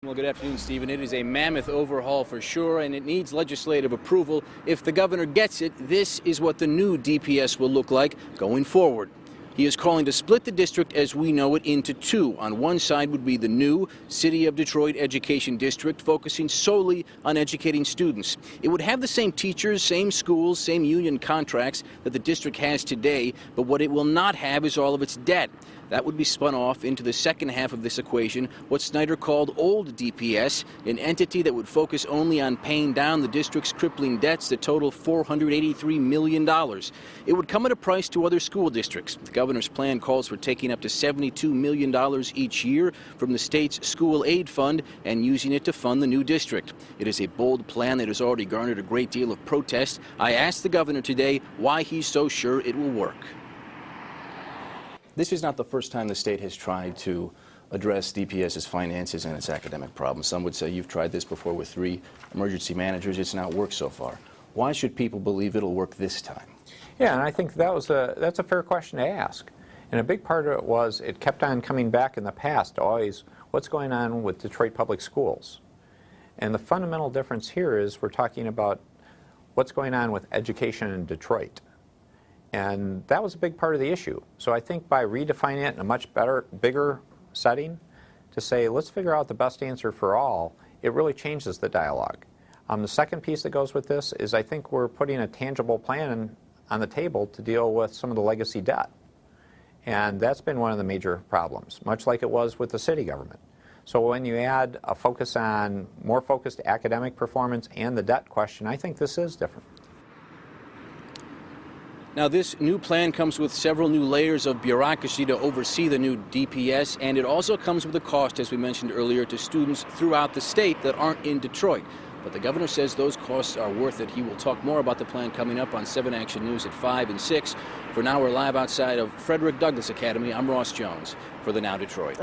Well, good afternoon, Stephen. It is a mammoth overhaul for sure, and it needs legislative approval. If the governor gets it, this is what the new DPS will look like going forward. He is calling to split the district as we know it into two. On one side would be the new City of Detroit Education District, focusing solely on educating students. It would have the same teachers, same schools, same union contracts that the district has today, but what it will not have is all of its debt. That would be spun off into the second half of this equation, what Snyder called old DPS, an entity that would focus only on paying down the district's crippling debts that total $483 million. It would come at a price to other school districts. The governor's plan calls for taking up to $72 million each year from the state's school aid fund and using it to fund the new district. It is a bold plan that has already garnered a great deal of protest. I asked the governor today why he's so sure it will work. This is not the first time the state has tried to address DPS's finances and its academic problems. Some would say you've tried this before with 3 emergency managers. It's not worked so far. Why should people believe it'll work this time? Yeah, and I think that's a fair question to ask. And a big part of it was it kept on coming back in the past, always, what's going on with Detroit Public Schools? And the fundamental difference here is we're talking about what's going on with education in Detroit. And that was a big part of the issue. So I think by redefining it in a much bigger setting, to say, let's figure out the best answer for all, it really changes the dialogue. The second piece that goes with this is I think we're putting a tangible plan on the table to deal with some of the legacy debt. And that's been one of the major problems, much like it was with the city government. So when you add a focus on more focused academic performance and the debt question, I think this is different. Now, this new plan comes with several new layers of bureaucracy to oversee the new DPS, and it also comes with a cost, as we mentioned earlier, to students throughout the state that aren't in Detroit. But the governor says those costs are worth it. He will talk more about the plan coming up on 7 Action News at 5 and 6. For now, we're live outside of Frederick Douglass Academy. I'm Ross Jones for the Now Detroit.